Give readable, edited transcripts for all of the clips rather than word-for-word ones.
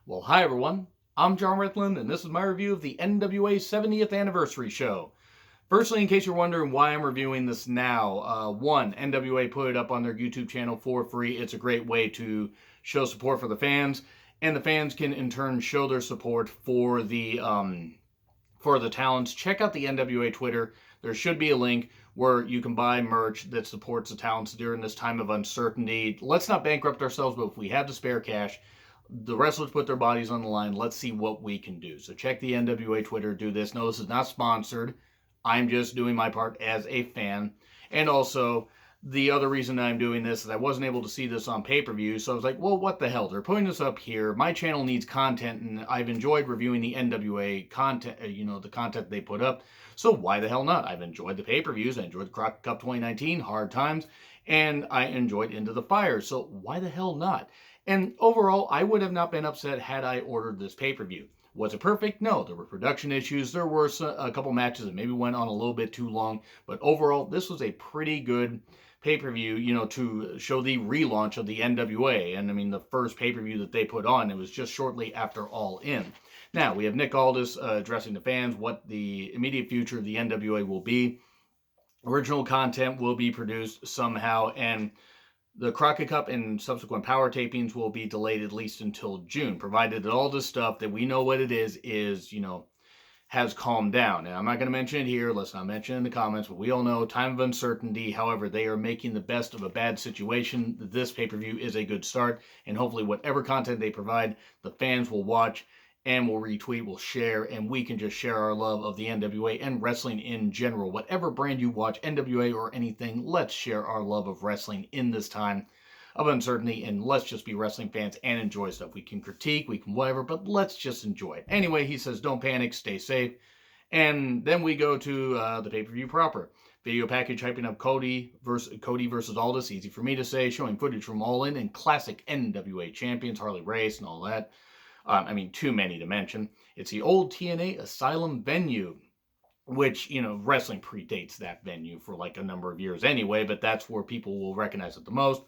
Well, hi everyone. I'm John Ritland, and this is my review of the NWA 70th Anniversary Show. Firstly, in case you're wondering why I'm reviewing this now, one, NWA put it up on their YouTube channel for free. It's a great way to show support for the fans, and the fans can in turn show their support for the talents. Check out the NWA Twitter. There should be a link where you can buy merch that supports the talents during this time of uncertainty. Let's not bankrupt ourselves, but if we have the spare cash, the wrestlers put their bodies on the line. Let's see what we can do. So check the NWA Twitter, do this. No, this is not sponsored. I'm just doing my part as a fan. And also, the other reason I'm doing this is I wasn't able to see this on pay-per-view, so I was like, well, what the hell? They're putting this up here. My channel needs content, and I've enjoyed reviewing the NWA content, the content they put up, so why the hell not? I've enjoyed the pay-per-views. I enjoyed the Crockett Cup 2019, Hard Times, and I enjoyed Into the Fire, so why the hell not? And overall, I would have not been upset had I ordered this pay-per-view. Was it perfect? No. There were production issues. There were a couple matches that maybe went on a little bit too long. But overall, this was a pretty good pay-per-view, to show the relaunch of the NWA. And I mean, the first pay-per-view that they put on, it was just shortly after All In. Now, we have Nick Aldis addressing the fans what the immediate future of the NWA will be. Original content will be produced somehow, and the Crockett Cup and subsequent power tapings will be delayed at least until June, provided that all this stuff that we know what it is, has calmed down. And I'm not going to mention it here. Let's not mention it in the comments, but we all know time of uncertainty. However, they are making the best of a bad situation. This pay-per-view is a good start, and hopefully whatever content they provide, the fans will watch and will retweet, will share, and we can just share our love of the NWA and wrestling in general. Whatever brand you watch, NWA or anything, let's share our love of wrestling in this time of uncertainty, and let's just be wrestling fans and enjoy stuff. We can critique, we can whatever, but let's just enjoy it. Anyway, he says, don't panic, stay safe. And then we go to the pay-per-view proper. Video package hyping up Cody versus Aldis, easy for me to say, showing footage from All In and classic NWA champions, Harley Race and all that. Too many to mention. It's the old TNA Asylum venue, which, wrestling predates that venue for like a number of years anyway, but that's where people will recognize it the most.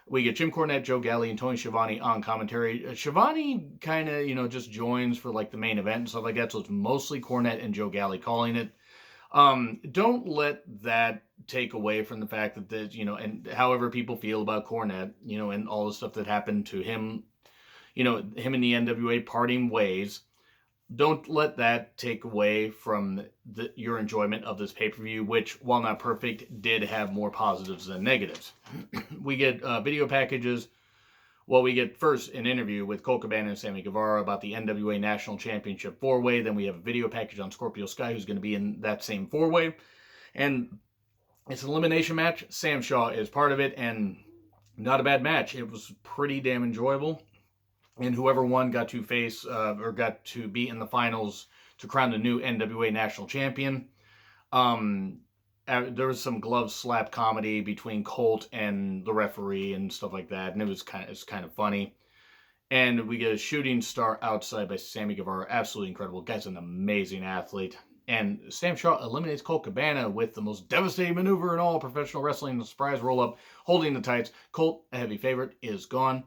We get Jim Cornette, Joe Galli, and Tony Schiavone on commentary. Schiavone kind of, just joins for like the main event and stuff like that, so it's mostly Cornette and Joe Galli calling it. Don't let that take away from the fact that, and however people feel about Cornette, and all the stuff that happened to him, him and the NWA parting ways. Don't let that take away from your enjoyment of this pay-per-view, which, while not perfect, did have more positives than negatives. We get video packages. Well, we get first an interview with Colt Cabana and Sammy Guevara about the NWA National Championship 4-way. Then we have a video package on Scorpio Sky, who's going to be in that same 4-way. And it's an elimination match. Sam Shaw is part of it, and not a bad match. It was pretty damn enjoyable. And whoever won got to face, or got to be in the finals to crown the new NWA National Champion. There was some glove slap comedy between Colt and the referee and stuff like that, and it's kind of funny. And we get a shooting star outside by Sammy Guevara, absolutely incredible. Guy's an amazing athlete. And Sam Shaw eliminates Colt Cabana with the most devastating maneuver in all professional wrestling, the surprise roll-up, holding the tights. Colt, a heavy favorite, is gone.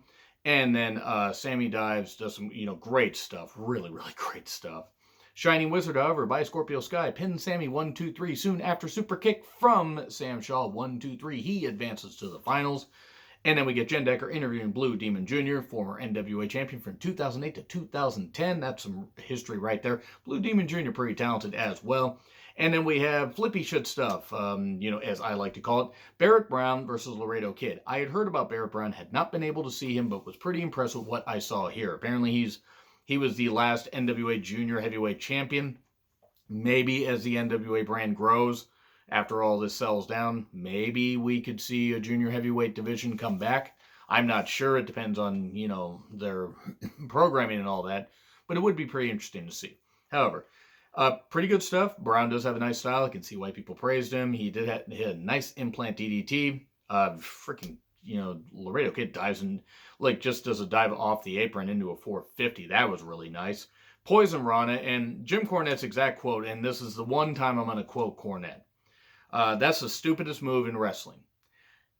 And then Sammy dives, does some, great stuff. Really, really great stuff. Shining Wizard, however, by Scorpio Sky, pins Sammy 1-2-3 soon after super kick from Sam Shaw 1-2-3. He advances to the finals. And then we get Jen Decker interviewing Blue Demon Jr., former NWA champion from 2008 to 2010. That's some history right there. Blue Demon Jr., pretty talented as well. And then we have flippy shit stuff, as I like to call it. Barrett Brown versus Laredo Kid. I had heard about Barrett Brown, had not been able to see him, but was pretty impressed with what I saw here. Apparently he was the last NWA Junior Heavyweight Champion. Maybe as the NWA brand grows, after all this settles down, maybe we could see a Junior Heavyweight division come back. I'm not sure. It depends on, their programming and all that. But it would be pretty interesting to see. However, pretty good stuff. Brown does have a nice style. I can see why people praised him. He had a nice implant DDT. Laredo Kid dives in, just does a dive off the apron into a 450. That was really nice. Poison Rana, and Jim Cornette's exact quote, and this is the one time I'm going to quote Cornette. That's the stupidest move in wrestling.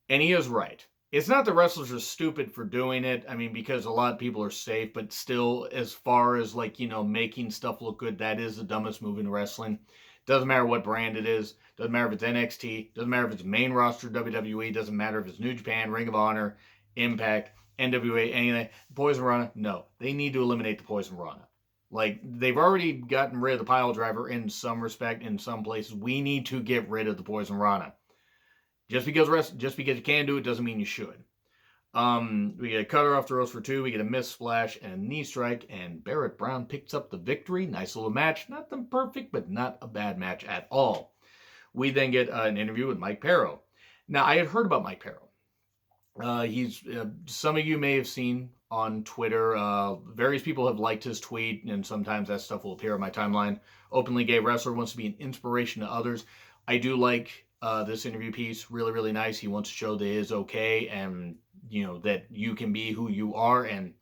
And he is right. It's not that wrestlers are stupid for doing it. I mean, because a lot of people are safe, but still, as far as like, making stuff look good, that is the dumbest move in wrestling. Doesn't matter what brand it is. Doesn't matter if it's NXT. Doesn't matter if it's main roster WWE. Doesn't matter if it's New Japan, Ring of Honor, Impact, NWA, anything. Poison Rana, no. They need to eliminate the Poison Rana. Like, they've already gotten rid of the pile driver in some respect, in some places. We need to get rid of the Poison Rana. Just because you can do it doesn't mean you should. We get a cutter off the ropes for 2. We get a missed splash and a knee strike, and Barrett Brown picks up the victory. Nice little match. Not the perfect, but not a bad match at all. We then get an interview with Mike Perro. Now, I had heard about Mike Perro. Some of you may have seen on Twitter, various people have liked his tweet, and sometimes that stuff will appear on my timeline. Openly gay wrestler, wants to be an inspiration to others. I do like this interview piece. Really, really nice. He wants to show that it is okay, and that you can be who you are, and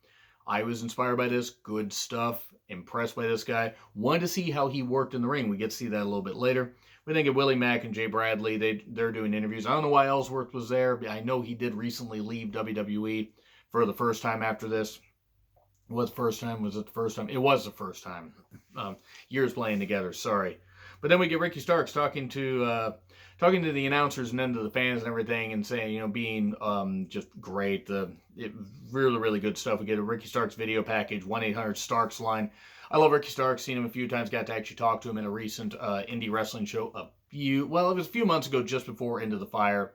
I was inspired by this. Good stuff. Impressed by this guy. Wanted to see how he worked in the ring. We get to see that a little bit later. We then get Willie Mack and Jay Bradley. They're doing interviews. I don't know why Ellsworth was there. I know he did recently leave WWE for the first time after this. Was it the first time? It was the first time. Years playing together. Sorry. But then we get Ricky Starks talking to the announcers and then to the fans and everything, and saying, being just great. Really, really good stuff. We get a Ricky Starks video package, 1-800-STARKS line. I love Ricky Starks. Seen him a few times. Got to actually talk to him in a recent indie wrestling show it was a few months ago, just before Into the Fire.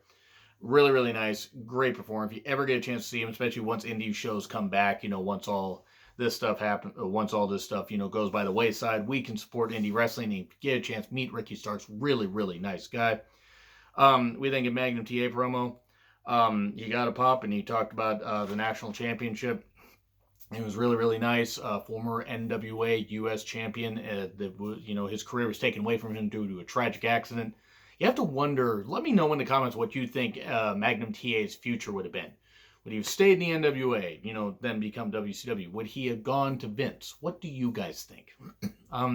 Really, really nice. Great performer. If you ever get a chance to see him, especially once indie shows come back, once all this stuff happens, once all this stuff, goes by the wayside, we can support indie wrestling and get a chance to meet Ricky Starks. Really, really nice guy. We then get Magnum TA promo. He got a pop and he talked about the national championship. It was really, really nice. Former NWA U.S. champion. His career was taken away from him due to a tragic accident. You have to wonder, let me know in the comments what you think Magnum TA's future would have been. Would he have stayed in the NWA, then become WCW? Would he have gone to Vince? What do you guys think? I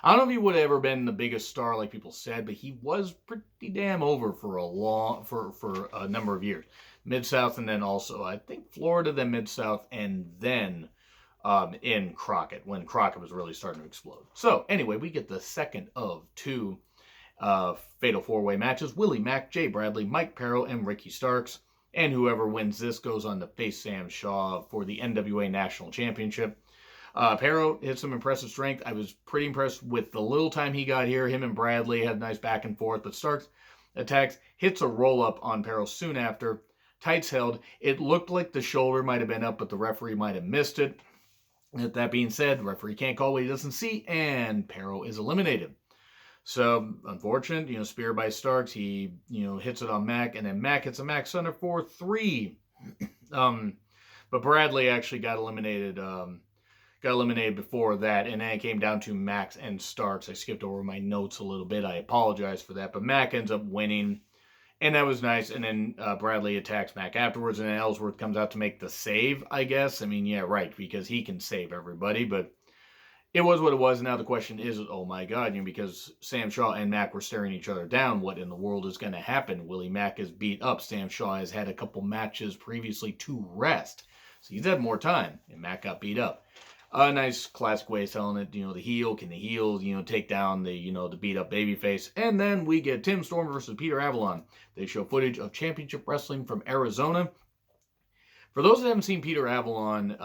don't know if he would have ever been the biggest star like people said, but he was pretty damn over for a number of years. Mid-South, and then also, I think, Florida, then Mid-South, and then in Crockett, when Crockett was really starting to explode. So, anyway, we get the second of 2 Fatal 4-Way matches. Willie Mack, Jay Bradley, Mike Perro, and Ricky Starks. And whoever wins this goes on to face Sam Shaw for the NWA National Championship. Perro hit some impressive strength. I was pretty impressed with the little time he got here. Him and Bradley had a nice back and forth, but Starks attacks, hits a roll-up on Perro soon after. Tights held. It looked like the shoulder might have been up, but the referee might have missed it. With that being said, referee can't call what he doesn't see, and Perro is eliminated. So, unfortunate, spear by Starks. He, hits it on Mack, and then Mack hits a Mack Thunder for 3. But Bradley actually got eliminated before that, and then it came down to Max and Starks. I skipped over my notes a little bit. I apologize for that, but Mack ends up winning. And that was nice. And then Bradley attacks Mack afterwards, and then Ellsworth comes out to make the save, I guess. I mean, yeah, right, because he can save everybody. But it was what it was. And now the question is, oh my God, because Sam Shaw and Mack were staring each other down. What in the world is going to happen? Willie Mack is beat up. Sam Shaw has had a couple matches previously to rest. So he's had more time, and Mack got beat up. A nice classic way of selling it. The heel, can the heel, take down the beat up babyface. And then we get Tim Storm versus Peter Avalon. They show footage of championship wrestling from Arizona. For those that haven't seen Peter Avalon,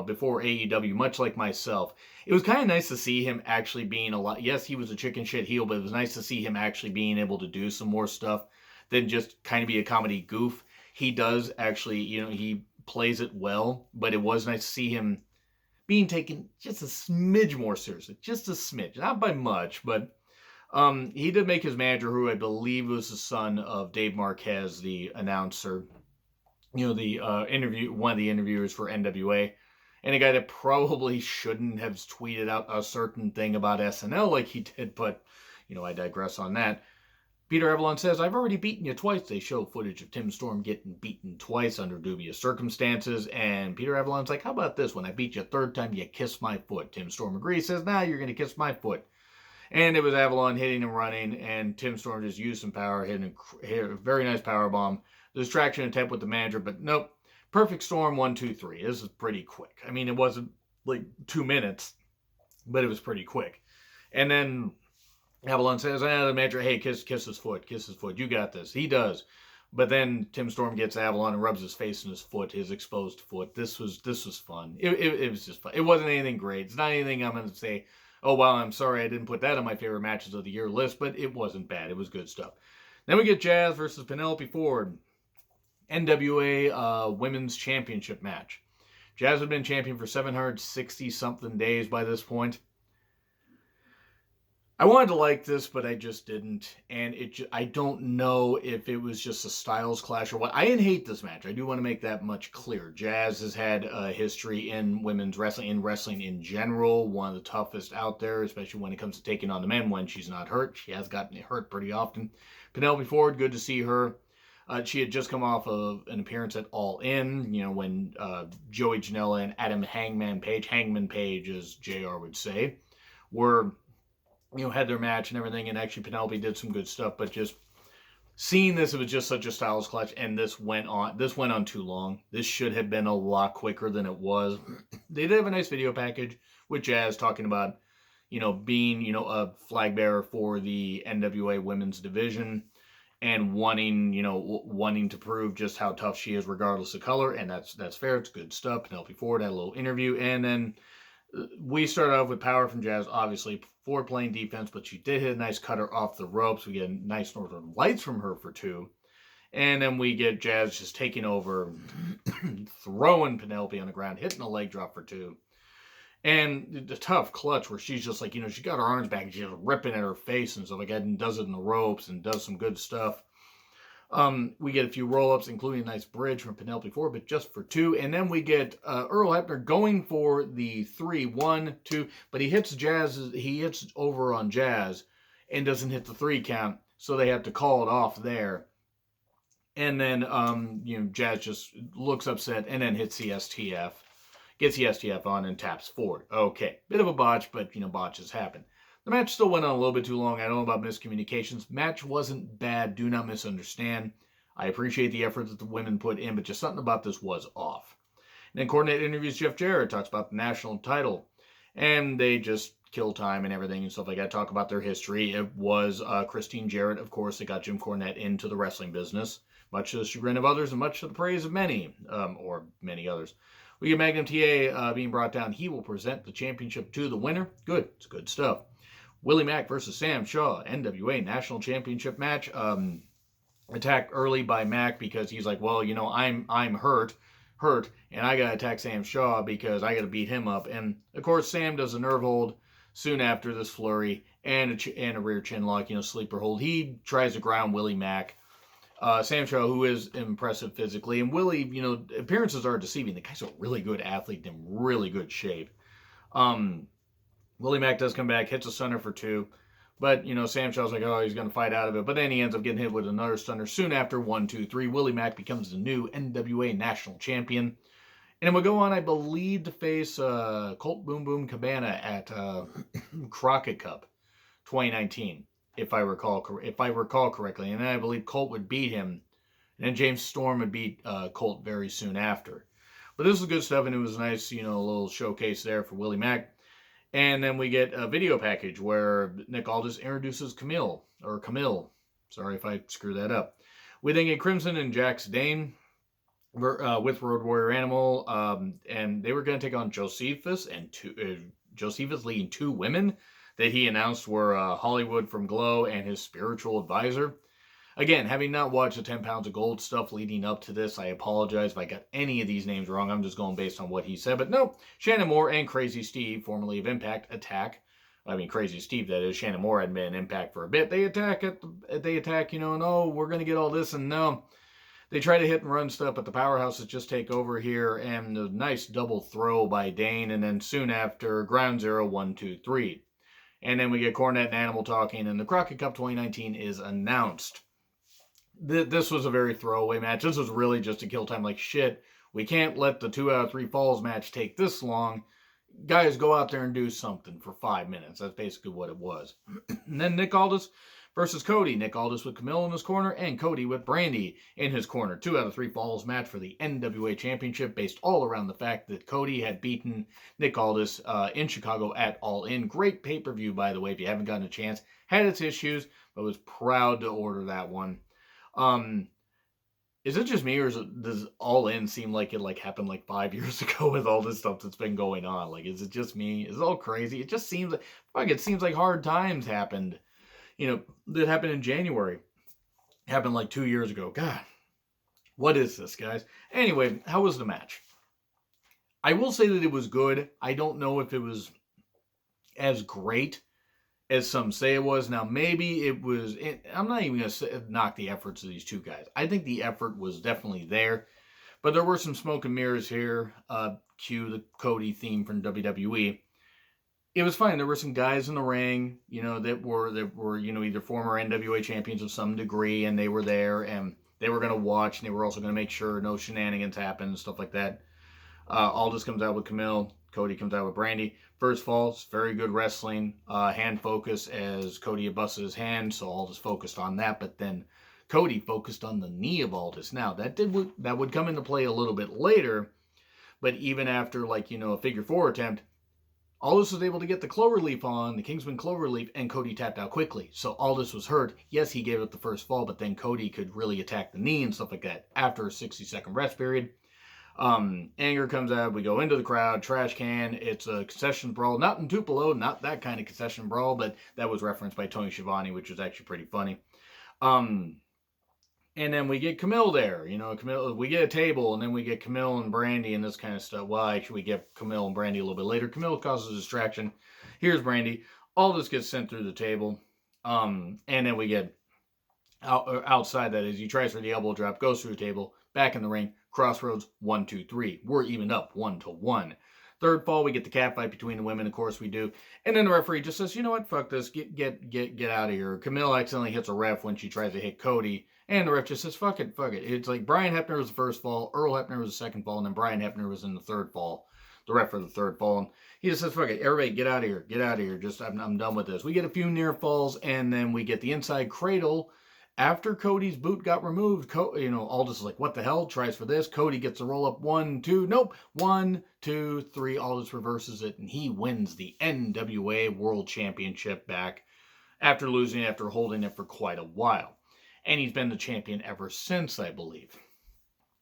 before AEW, much like myself, it was kind of nice to see him actually being a lot. Yes, he was a chicken shit heel, but it was nice to see him actually being able to do some more stuff than just kind of be a comedy goof. He does actually, he plays it well, but it was nice to see him being taken just a smidge more seriously. Just a smidge. Not by much, but he did make his manager, who I believe was the son of Dave Marquez, the announcer, one of the interviewers for NWA, and a guy that probably shouldn't have tweeted out a certain thing about SNL like he did, but, I digress on that. Peter Avalon says, I've already beaten you twice. They show footage of Tim Storm getting beaten twice under dubious circumstances. And Peter Avalon's like, how about this? When I beat you a third time, you kiss my foot. Tim Storm agrees, says, nah, you're going to kiss my foot. And it was Avalon hitting and running, and Tim Storm just used some power, hit a very nice power bomb. distraction attempt with the manager, but nope. Perfect storm, 1, 2, 3. This is pretty quick. I mean, it wasn't like 2 minutes, but it was pretty quick. And then Avalon says, the manager, hey, kiss his foot, you got this. He does. But then Tim Storm gets Avalon and rubs his face in his foot, his exposed foot. This was fun. It was just fun. It wasn't anything great. It's not anything I'm going to say, oh, wow, I'm sorry I didn't put that on my favorite matches of the year list, but it wasn't bad. It was good stuff. Then we get Jazz versus Penelope Ford. NWA Women's Championship match. Jazz had been champion for 760-something days by this point. I wanted to like this, but I just didn't. And I don't know if it was just a styles clash or what. I didn't hate this match. I do want to make that much clear. Jazz has had a history in women's wrestling, in wrestling in general. One of the toughest out there, especially when it comes to taking on the men when she's not hurt. She has gotten hurt pretty often. Penelope Ford, good to see her. She had just come off of an appearance at All In, when Joey Janela and Adam Hangman Page, as JR would say, were, had their match and everything, and actually Penelope did some good stuff, but just seeing this, it was just such a styles clash, and this went on too long. This should have been a lot quicker than it was. They did have a nice video package with Jazz talking about, being, a flag bearer for the NWA women's division, and wanting to prove just how tough she is regardless of color, and that's fair. It's good stuff. Penelope Ford had a little interview, and then we started off with power from Jazz, obviously, Ford playing defense, but she did hit a nice cutter off the ropes. We get nice Northern Lights from her for 2, and then we get Jazz just taking over, throwing Penelope on the ground, hitting a leg drop for 2. And the tough clutch where she's just like, she got her arms back and she's just ripping at her face and stuff like that, and does it in the ropes and does some good stuff. We get a few roll-ups, including a nice bridge from Penelope Ford, but just for 2. And then we get Earl Hebner going for the 3, 1, 2, but he hits over on Jazz and doesn't hit the 3 count, so they have to call it off there. And then, Jazz just looks upset and then hits the STF. Gets the STF on and taps Ford. Okay, bit of a botch, but, botches happen. The match still went on a little bit too long. I don't know about miscommunications. Match wasn't bad. Do not misunderstand. I appreciate the effort that the women put in, but just something about this was off. And then Coordinate interviews Jeff Jarrett, talks about the national title. And they just kill time and everything and stuff like that. Talk about their history. It was Christine Jarrett, of course, that got Jim Cornette into the wrestling business, much to the chagrin of others and much to the praise of many, or many others. We get Magnum TA being brought down. He will present the championship to the winner. Good. It's good stuff. Willie Mack versus Sam Shaw, NWA National Championship match. Attacked early by Mack because he's like, well, I'm hurt, and I got to attack Sam Shaw because I got to beat him up. And, of course, Sam does a nerve hold soon after this flurry and a rear chin lock, sleeper hold. He tries to ground Willie Mack. Sam Shaw, who is impressive physically, and Willie, appearances are deceiving. The guy's a really good athlete in really good shape. Willie Mack does come back, hits a stunner for 2, but, Sam Shaw's like, oh, he's going to fight out of it, but then he ends up getting hit with another stunner soon after. 1, 2, 3. Willie Mack becomes the new NWA National Champion, and we'll go on, I believe, to face Colt Boom Boom Cabana at Crockett Cup 2019. If I recall correctly, and then I believe Colt would beat him, and then James Storm would beat Colt very soon after. But this is good stuff, and it was nice, a little showcase there for Willie Mack. And then we get a video package where Nick Aldis introduces Camille. Sorry if I screw that up. We then get Crimson and Jax Dane with Road Warrior Animal, and they were going to take on Josephus, and Josephus leading 2 women that he announced were Hollywood from Glow and his spiritual advisor. Again, having not watched the 10 Pounds of Gold stuff leading up to this, I apologize if I got any of these names wrong. I'm just going based on what he said. But no, Shannon Moore and Crazy Steve, formerly of Impact, attack. Crazy Steve, that is. Shannon Moore had been in Impact for a bit. They attack, no, we're going to get all this, and no. They try to hit and run stuff, but the powerhouses just take over here, and a nice double throw by Dane, and then soon after, ground zero, 1, 2, 3. And then we get Cornette and Animal talking, and the Crockett Cup 2019 is announced. This was a very throwaway match. This was really just a kill time. Like, shit, we can't let the 2 out of 3 falls match take this long. Guys, go out there and do something for 5 minutes. That's basically what it was. And then Nick Aldis versus Cody. Nick Aldis with Camille in his corner and Cody with Brandy in his corner. 2 out of 3 falls match for the NWA Championship based all around the fact that Cody had beaten Nick Aldis in Chicago at All In. Great pay-per-view, by the way, if you haven't gotten a chance. Had its issues, but was proud to order that one. Is it just me, or does All In seem like it happened 5 years ago with all this stuff that's been going on? Is it just me? Is it all crazy? It just seems like Hard Times happened. That happened in January. It happened 2 years ago. God, what is this, guys? Anyway, how was the match? I will say that it was good. I don't know if it was as great as some say it was. Now, maybe it was. I'm not even going to knock the efforts of these two guys. I think the effort was definitely there. But there were some smoke and mirrors here. Cue the Cody theme from WWE. It was fine. There were some guys in the ring, that were either former NWA champions of some degree, and they were there, and they were going to watch, and they were also going to make sure no shenanigans happen and stuff like that. Aldis comes out with Camille. Cody comes out with Brandy. First falls, very good wrestling. Hand focus as Cody had busted his hand, so Aldis focused on that, but then Cody focused on the knee of Aldis. Now, that would come into play a little bit later, but even after, a figure 4 attempt, Aldis was able to get the Cloverleaf on, the Kingsman Cloverleaf, and Cody tapped out quickly. So Aldis was hurt. Yes, he gave up the first fall, but then Cody could really attack the knee and stuff like that after a 60-second rest period. Anger comes out. We go into the crowd. Trash can. It's a concession brawl. Not in Tupelo. Not that kind of concession brawl, but that was referenced by Tony Schiavone, which was actually pretty funny. And then we get Camille there. Camille, we get a table, and then we get Camille and Brandy and this kind of stuff. Well, actually, we get Camille and Brandy a little bit later. Camille causes a distraction. Here's Brandy. All this gets sent through the table. And then we get outside, that is, he tries for the elbow drop, goes through the table, back in the ring, crossroads, 1, 2, 3. We're evened up 1-1. Third fall, we get the cat fight between the women, of course we do. And then the referee just says, you know what, fuck this, get out of here. Camille accidentally hits a ref when she tries to hit Cody, and the ref just says, fuck it. It's like Brian Hebner was the first fall, Earl Hebner was the second fall, and then Brian Hebner was in the third fall. The ref for the third fall, and he just says, fuck it, everybody get out of here, just, I'm done with this. We get a few near falls, and then we get the inside cradle. After Cody's boot got removed, Aldis is like, what the hell? Tries for this. Cody gets a roll up. 1, 2. Nope. 1, 2, 3. Aldis reverses it, and he wins the NWA World Championship back after holding it for quite a while. And he's been the champion ever since, I believe.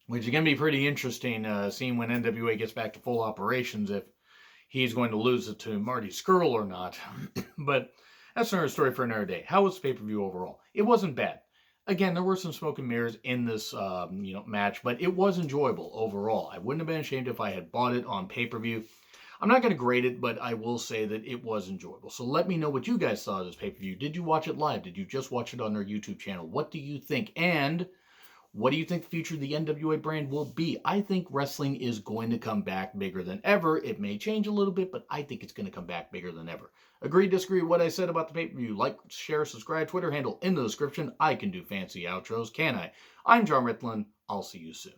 Which is going to be pretty interesting, seeing when NWA gets back to full operations, if he's going to lose it to Marty Scurll or not. But that's another story for another day. How was the pay-per-view overall? It wasn't bad. Again, there were some smoke and mirrors in this match, but it was enjoyable overall. I wouldn't have been ashamed if I had bought it on pay-per-view. I'm not going to grade it, but I will say that it was enjoyable. So let me know what you guys thought of this pay-per-view. Did you watch it live? Did you just watch it on their YouTube channel? What do you think? And what do you think the future of the NWA brand will be? I think wrestling is going to come back bigger than ever. It may change a little bit, but I think it's going to come back bigger than ever. Agree, disagree with what I said about the pay-per-view? Like, share, subscribe, Twitter handle in the description. I can do fancy outros, can I? I'm John Ritlin. I'll see you soon.